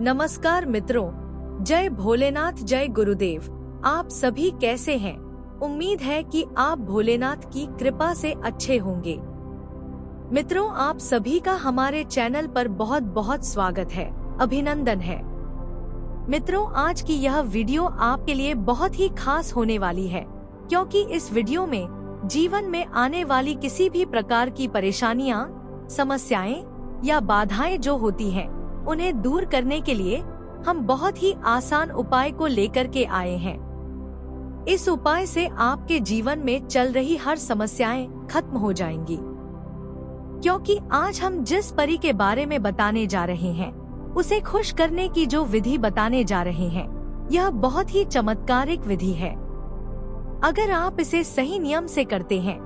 नमस्कार मित्रों, जय भोलेनाथ, जय गुरुदेव। आप सभी कैसे हैं? उम्मीद है कि आप भोलेनाथ की कृपा से अच्छे होंगे। मित्रों, आप सभी का हमारे चैनल पर बहुत बहुत स्वागत है, अभिनंदन है। मित्रों, आज की यह वीडियो आपके लिए बहुत ही खास होने वाली है, क्योंकि इस वीडियो में जीवन में आने वाली किसी भी प्रकार की परेशानियां, समस्याएं या बाधाएं जो होती हैं, उन्हें दूर करने के लिए हम बहुत ही आसान उपाय को लेकर के आए हैं। इस उपाय से आपके जीवन में चल रही हर समस्याएं खत्म हो जाएंगी, क्योंकि आज हम जिस परी के बारे में बताने जा रहे हैं, उसे खुश करने की जो विधि बताने जा रहे हैं, यह बहुत ही चमत्कारिक विधि है। अगर आप इसे सही नियम से करते हैं,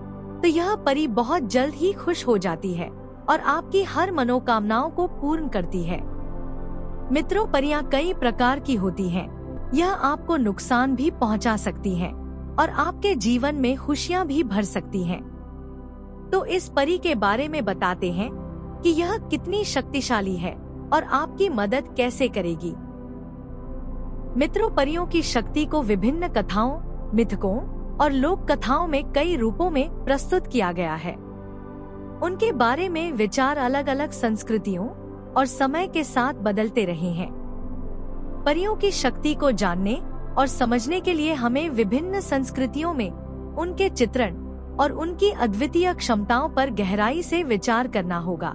तो यह परी बहुत जल्द ही खुश हो जाती है और आपकी हर मनोकामनाओं को पूर्ण करती है। मित्रों, परियां कई प्रकार की होती हैं। यह आपको नुकसान भी पहुंचा सकती हैं और आपके जीवन में खुशियां भी भर सकती हैं। तो इस परी के बारे में बताते हैं कि यह कितनी शक्तिशाली है और आपकी मदद कैसे करेगी। मित्रों, परियों की शक्ति को विभिन्न कथाओं, मिथकों और लोक कथाओं में कई रूपों में प्रस्तुत किया गया है। उनके बारे में विचार अलग अलग संस्कृतियों और समय के साथ बदलते रहे हैं। परियों की शक्ति को जानने और समझने के लिए हमें विभिन्न संस्कृतियों में उनके चित्रण और उनकी अद्वितीय क्षमताओं पर गहराई से विचार करना होगा।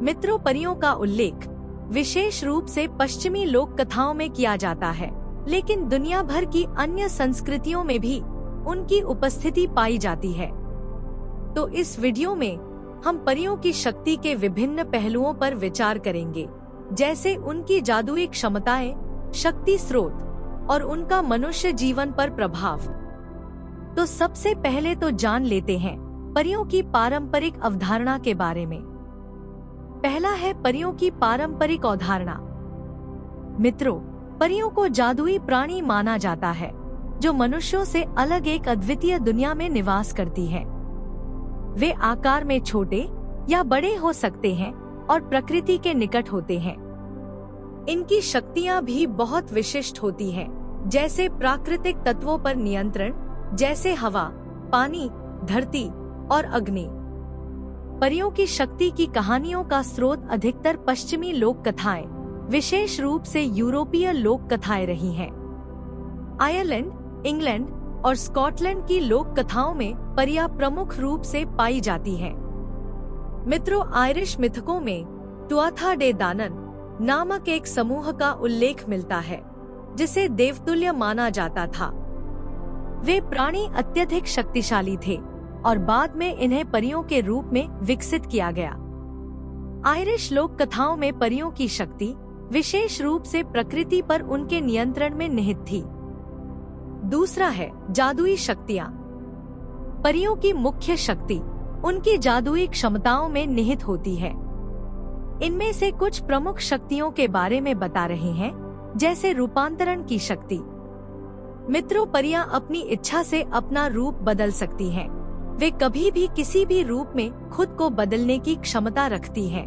मित्रों, परियों का उल्लेख विशेष रूप से पश्चिमी लोक कथाओं में किया जाता है, लेकिन दुनिया भर की अन्य संस्कृतियों में भी उनकी उपस्थिति पाई जाती है। तो इस वीडियो में हम परियों की शक्ति के विभिन्न पहलुओं पर विचार करेंगे, जैसे उनकी जादुई क्षमताएं, शक्ति स्रोत और उनका मनुष्य जीवन पर प्रभाव। तो सबसे पहले तो जान लेते हैं परियों की पारंपरिक अवधारणा के बारे में। पहला है परियों की पारंपरिक अवधारणा। मित्रों, परियों को जादुई प्राणी माना जाता है, जो मनुष्यों से अलग एक अद्वितीय दुनिया में निवास करती है। वे आकार में छोटे या बड़े हो सकते हैं और प्रकृति के निकट होते हैं। इनकी शक्तियां भी बहुत विशिष्ट होती हैं, जैसे प्राकृतिक तत्वों पर नियंत्रण, जैसे हवा, पानी, धरती और अग्नि। परियों की शक्ति की कहानियों का स्रोत अधिकतर पश्चिमी लोक कथाएं, विशेष रूप से यूरोपीय लोक कथाएं रही हैं। आयरलैंड, इंग्लैंड और स्कॉटलैंड की लोक कथाओं में परियां प्रमुख रूप से पाई जाती हैं। मित्रों, आयरिश मिथकों में टुआथा डे दानन नामक एक समूह का उल्लेख मिलता है, जिसे देवतुल्य माना जाता था। वे प्राणी अत्यधिक शक्तिशाली थे और बाद में इन्हें परियों के रूप में विकसित किया गया। आयरिश लोक कथाओं में परियों की शक्ति विशेष रूप से प्रकृति पर उनके नियंत्रण में निहित थी। दूसरा है जादुई शक्तियाँ। परियों की मुख्य शक्ति उनकी जादुई क्षमताओं में निहित होती है। इनमें से कुछ प्रमुख शक्तियों के बारे में बता रहे हैं, जैसे रूपांतरण की शक्ति। मित्रों, परियां अपनी इच्छा से अपना रूप बदल सकती हैं। वे कभी भी किसी भी रूप में खुद को बदलने की क्षमता रखती हैं।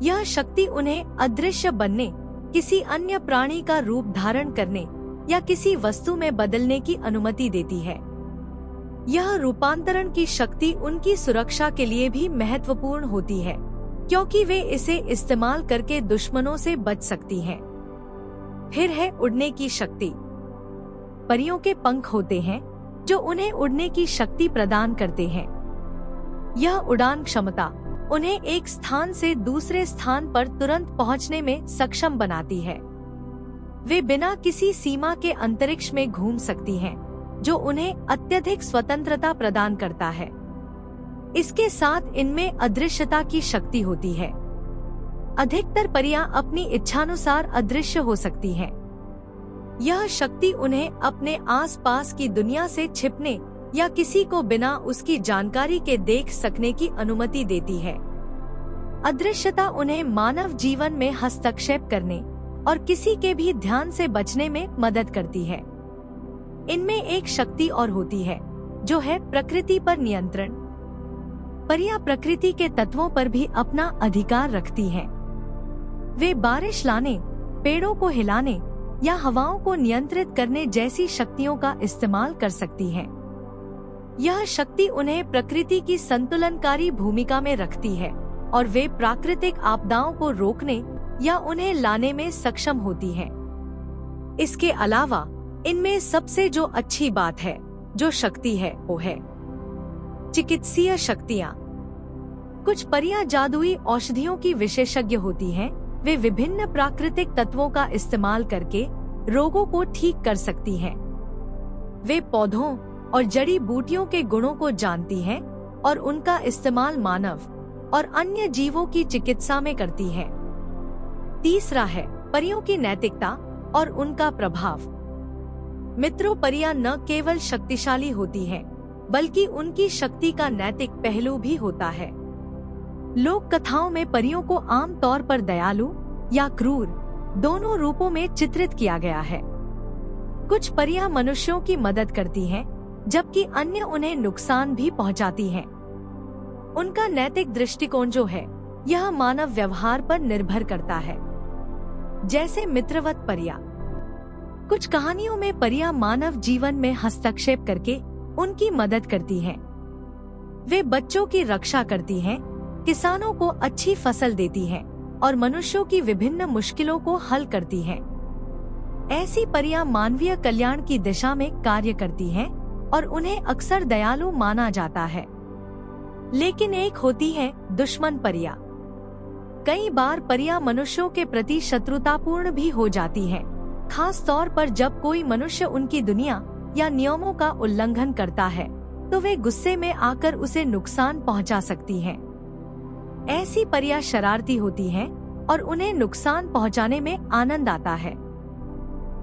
यह शक्ति उन्हें अदृश्य बनने, किसी अन्य प्राणी का रूप धारण करने या किसी वस्तु में बदलने की अनुमति देती है। यह रूपांतरण की शक्ति उनकी सुरक्षा के लिए भी महत्वपूर्ण होती है, क्योंकि वे इसे इस्तेमाल करके दुश्मनों से बच सकती हैं। फिर है उड़ने की शक्ति। परियों के पंख होते हैं, जो उन्हें उड़ने की शक्ति प्रदान करते हैं। यह उड़ान क्षमता उन्हें एक स्थान से दूसरे स्थान पर तुरंत पहुंचने में सक्षम बनाती है। वे बिना किसी सीमा के अंतरिक्ष में घूम सकती हैं, जो उन्हें अत्यधिक स्वतंत्रता प्रदान करता है। इसके साथ इनमें अदृश्यता की शक्ति होती है। अधिकतर परियां अपनी इच्छानुसार अदृश्य हो सकती हैं। यह शक्ति उन्हें अपने आसपास की दुनिया से छिपने या किसी को बिना उसकी जानकारी के देख सकने की अनुमति देती है। अदृश्यता उन्हें मानव जीवन में हस्तक्षेप करने और किसी के भी ध्यान से बचने में मदद करती है। इनमें एक शक्ति और होती है, जो है प्रकृति पर नियंत्रण। परियां प्रकृति के तत्वों पर भी अपना अधिकार रखती हैं। वे बारिश लाने, पेड़ों को हिलाने या हवाओं को नियंत्रित करने जैसी शक्तियों का इस्तेमाल कर सकती हैं। यह शक्ति उन्हें प्रकृति की संतुलनकारी भूमिका में रखती है और वे प्राकृतिक आपदाओं को रोकने या उन्हें लाने में सक्षम होती हैं। इसके अलावा इनमें सबसे जो अच्छी बात है, जो शक्ति है, वो है चिकित्सीय शक्तियाँ। कुछ परियां जादुई औषधियों की विशेषज्ञ होती हैं। वे विभिन्न प्राकृतिक तत्वों का इस्तेमाल करके रोगों को ठीक कर सकती हैं। वे पौधों और जड़ी बूटियों के गुणों को जानती हैं और उनका इस्तेमाल मानव और अन्य जीवों की चिकित्सा में करती हैं। तीसरा है परियों की नैतिकता और उनका प्रभाव। मित्रों, परियां न केवल शक्तिशाली होती हैं, बल्कि उनकी शक्ति का नैतिक पहलू भी होता है। लोक कथाओं में परियों को आम तौर पर दयालु या क्रूर दोनों रूपों में चित्रित किया गया है। कुछ परियां मनुष्यों की मदद करती हैं, जबकि अन्य उन्हें नुकसान भी पहुंचाती हैं। उनका नैतिक दृष्टिकोण जो है, यह मानव व्यवहार पर निर्भर करता है। जैसे मित्रवत परियां। कुछ कहानियों में परियां मानव जीवन में हस्तक्षेप करके उनकी मदद करती हैं। वे बच्चों की रक्षा करती हैं, किसानों को अच्छी फसल देती हैं और मनुष्यों की विभिन्न मुश्किलों को हल करती हैं। ऐसी परियां मानवीय कल्याण की दिशा में कार्य करती हैं और उन्हें अक्सर दयालु माना जाता है। लेकिन एक होती है दुश्मन परियां। कई बार परियां मनुष्यों के प्रति शत्रुतापूर्ण भी हो जाती हैं, खास तौर पर जब कोई मनुष्य उनकी दुनिया या नियमों का उल्लंघन करता है, तो वे गुस्से में आकर उसे नुकसान पहुंचा सकती हैं। ऐसी परियां शरारती होती हैं और उन्हें नुकसान पहुंचाने में आनंद आता है।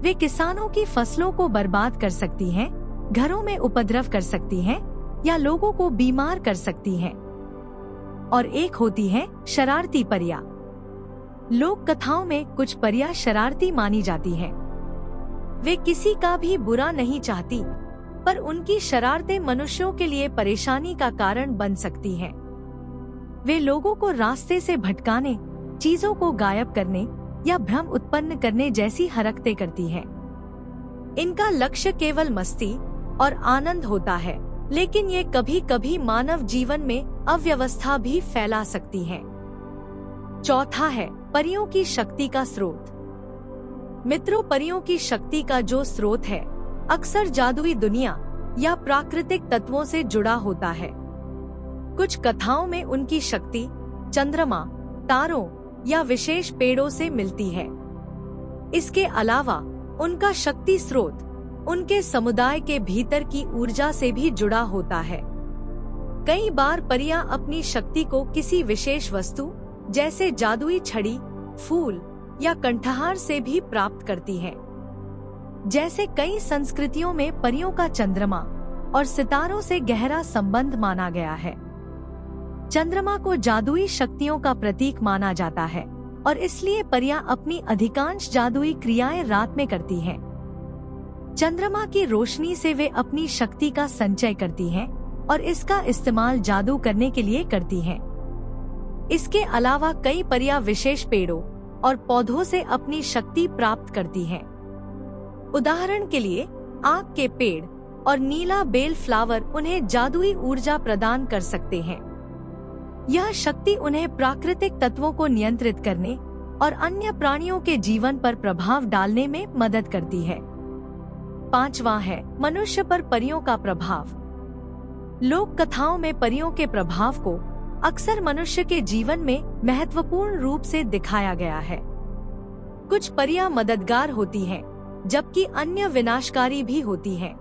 वे किसानों की फसलों को बर्बाद कर सकती हैं, घरों में उपद्रव कर सकती हैं या लोगों को बीमार कर सकती हैं। और एक होती है शरारती परियां। लोक कथाओं में कुछ परियां शरारती मानी जाती हैं। वे किसी का भी बुरा नहीं चाहती, पर उनकी शरारतें मनुष्यों के लिए परेशानी का कारण बन सकती हैं। वे लोगों को रास्ते से भटकाने, चीजों को गायब करने या भ्रम उत्पन्न करने जैसी हरकतें करती हैं। इनका लक्ष्य केवल मस्ती और आनंद होता है, लेकिन ये कभी कभी मानव जीवन में अव्यवस्था भी फैला सकती हैं। चौथा है परियों की शक्ति का स्रोत। मित्रों, परियों की शक्ति का जो स्रोत है, अक्सर जादुई दुनिया या प्राकृतिक तत्वों से जुड़ा होता है। कुछ कथाओं में उनकी शक्ति चंद्रमा, तारों या विशेष पेड़ों से मिलती है। इसके अलावा उनका शक्ति स्रोत उनके समुदाय के भीतर की ऊर्जा से भी जुड़ा होता है। कई बार परियां अपनी शक्ति को किसी विशेष वस्तु जैसे जादुई छड़ी, फूल या कंठहार से भी प्राप्त करती हैं। जैसे कई संस्कृतियों में परियों का चंद्रमा और सितारों से गहरा संबंध माना गया है। चंद्रमा को जादुई शक्तियों का प्रतीक माना जाता है और इसलिए परियां अपनी अधिकांश जादुई क्रियाएं रात में करती हैं। चंद्रमा की रोशनी से वे अपनी शक्ति का संचय करती हैं और इसका इस्तेमाल जादू करने के लिए करती हैं। इसके अलावा कई परियां विशेष पेड़ों और पौधों से अपनी शक्ति प्राप्त करती हैं। उदाहरण के लिए आक के पेड़ और नीला बेल फ्लावर उन्हें जादुई ऊर्जा प्रदान कर सकते हैं। यह शक्ति उन्हें प्राकृतिक तत्वों को नियंत्रित करने और अन्य प्राणियों के जीवन पर प्रभाव डालने में मदद करती है। पांचवा है मनुष्य पर परियों का प्रभाव। लोक कथाओं में परियों के प्रभाव को अक्सर मनुष्य के जीवन में महत्वपूर्ण रूप से दिखाया गया है। कुछ परियां मददगार होती हैं, जबकि अन्य विनाशकारी भी होती हैं।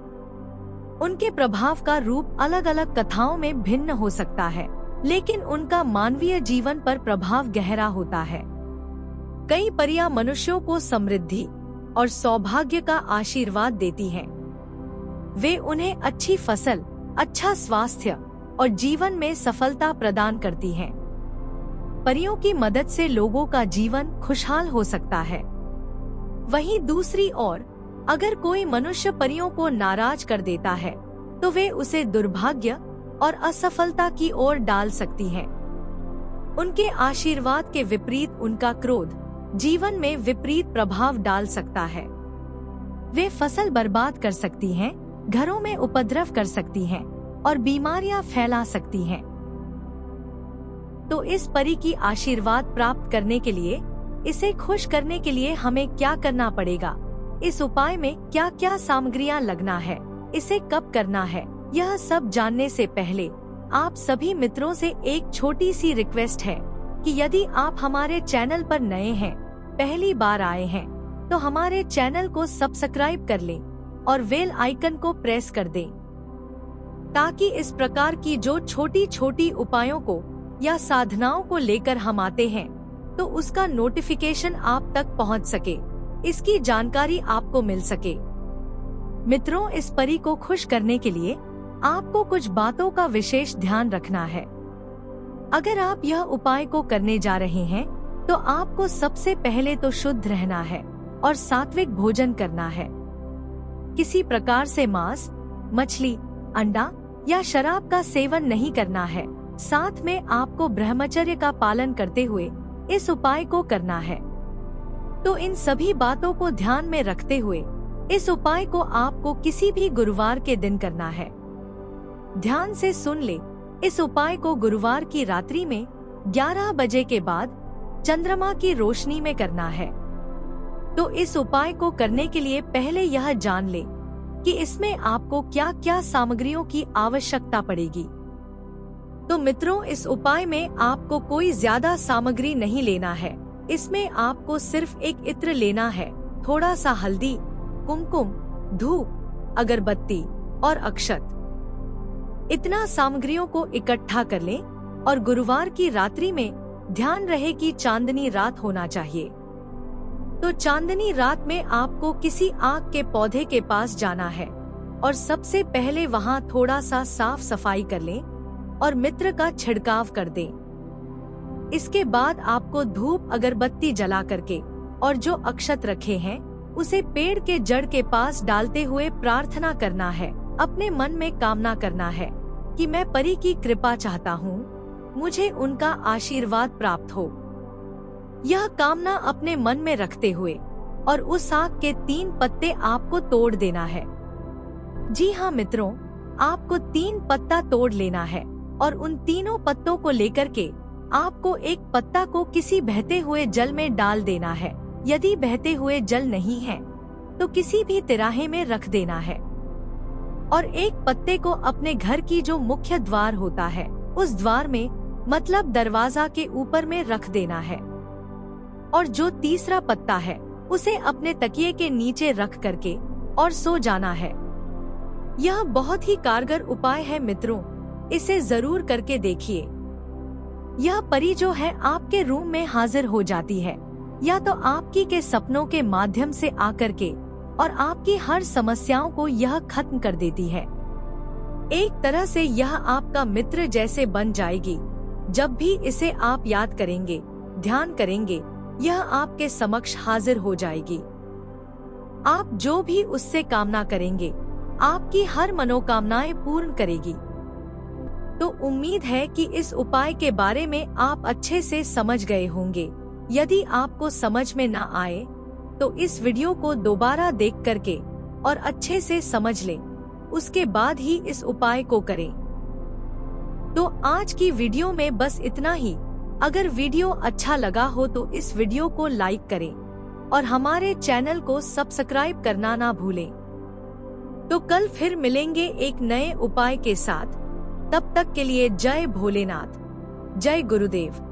उनके प्रभाव का रूप अलग अलग कथाओं में भिन्न हो सकता है, लेकिन उनका मानवीय जीवन पर प्रभाव गहरा होता है। कई परियां मनुष्यों को समृद्धि और सौभाग्य का आशीर्वाद देती हैं। वे उन्हें अच्छी फसल, अच्छा स्वास्थ्य और जीवन में सफलता प्रदान करती हैं। परियों की मदद से लोगों का जीवन खुशहाल हो सकता है। वहीं दूसरी ओर, अगर कोई मनुष्य परियों को नाराज कर देता है, तो वे उसे दुर्भाग्य और असफलता की ओर डाल सकती हैं। उनके आशीर्वाद के विपरीत उनका क्रोध, जीवन में विपरीत प्रभाव डाल सकता है। वे फसल बर्बाद कर सकती हैं, घरों में उपद्रव कर सकती हैं और बीमारियां फैला सकती हैं। तो इस परी की आशीर्वाद प्राप्त करने के लिए, इसे खुश करने के लिए हमें क्या करना पड़ेगा? इस उपाय में क्या क्या सामग्रियां लगना है, इसे कब करना है, यह सब जानने से पहले आप सभी मित्रों से एक छोटी सी रिक्वेस्ट है कि यदि आप हमारे चैनल पर नए हैं, पहली बार आए हैं, तो हमारे चैनल को सब्सक्राइब कर लें और बेल आइकन को प्रेस कर दें, ताकि इस प्रकार की जो छोटी छोटी उपायों को या साधनाओं को लेकर हम आते हैं तो उसका नोटिफिकेशन आप तक पहुंच सके, इसकी जानकारी आपको मिल सके। मित्रों, इस परी को खुश करने के लिए आपको कुछ बातों का विशेष ध्यान रखना है। अगर आप यह उपाय को करने जा रहे हैं तो आपको सबसे पहले तो शुद्ध रहना है और सात्विक भोजन करना है। किसी प्रकार से मांस, मछली, अंडा या शराब का सेवन नहीं करना है। साथ में आपको ब्रह्मचर्य का पालन करते हुए इस उपाय को करना है। तो इन सभी बातों को ध्यान में रखते हुए इस उपाय को आपको किसी भी गुरुवार के दिन करना है। ध्यान से सुन ले, इस उपाय को गुरुवार की रात्रि में 11 बजे के बाद चंद्रमा की रोशनी में करना है। तो इस उपाय को करने के लिए पहले यह जान ले कि इसमें आपको क्या क्या सामग्रियों की आवश्यकता पड़ेगी। तो मित्रों, इस उपाय में आपको कोई ज्यादा सामग्री नहीं लेना है। इसमें आपको सिर्फ एक इत्र लेना है, थोड़ा सा हल्दी, कुमकुम, धूप, अगरबत्ती और अक्षत। इतना सामग्रियों को इकट्ठा कर लें और गुरुवार की रात्रि में ध्यान रहे कि चांदनी रात होना चाहिए। तो चांदनी रात में आपको किसी आग के पौधे के पास जाना है और सबसे पहले वहां थोड़ा सा साफ सफाई कर लें और मित्र का छिड़काव कर दें। इसके बाद आपको धूप अगरबत्ती जला करके और जो अक्षत रखे हैं उसे पेड़ के जड़ के पास डालते हुए प्रार्थना करना है। अपने मन में कामना करना है कि मैं परी की कृपा चाहता हूँ, मुझे उनका आशीर्वाद प्राप्त हो। यह कामना अपने मन में रखते हुए और उस आग के 3 पत्ते आपको तोड़ देना है। जी हाँ मित्रों, आपको 3 पत्ता तोड़ लेना है और उन तीनों पत्तों को लेकर के आपको एक पत्ता को किसी बहते हुए जल में डाल देना है। यदि बहते हुए जल नहीं है तो किसी भी तिराहे में रख देना है और एक पत्ते को अपने घर की जो मुख्य द्वार होता है उस द्वार में, मतलब दरवाजा के ऊपर में रख देना है। और जो तीसरा पत्ता है उसे अपने तकिए के नीचे रख करके और सो जाना है। यह बहुत ही कारगर उपाय है मित्रों, इसे जरूर करके देखिए। यह परी जो है आपके रूम में हाजिर हो जाती है या तो आपकी के सपनों के माध्यम से आकर के और आपकी हर समस्याओं को यह खत्म कर देती है। एक तरह से यह आपका मित्र जैसे बन जाएगी। जब भी इसे आप याद करेंगे, ध्यान करेंगे, यह आपके समक्ष हाजिर हो जाएगी। आप जो भी उससे कामना करेंगे, आपकी हर मनोकामनाएं पूर्ण करेगी। तो उम्मीद है कि इस उपाय के बारे में आप अच्छे से समझ गए होंगे। यदि आपको समझ में न आए तो इस वीडियो को दोबारा देख करके और अच्छे से समझ लें, उसके बाद ही इस उपाय को करें। तो आज की वीडियो में बस इतना ही। अगर वीडियो अच्छा लगा हो तो इस वीडियो को लाइक करें और हमारे चैनल को सब्सक्राइब करना ना भूलें। तो कल फिर मिलेंगे एक नए उपाय के साथ। तब तक के लिए जय भोलेनाथ, जय गुरुदेव।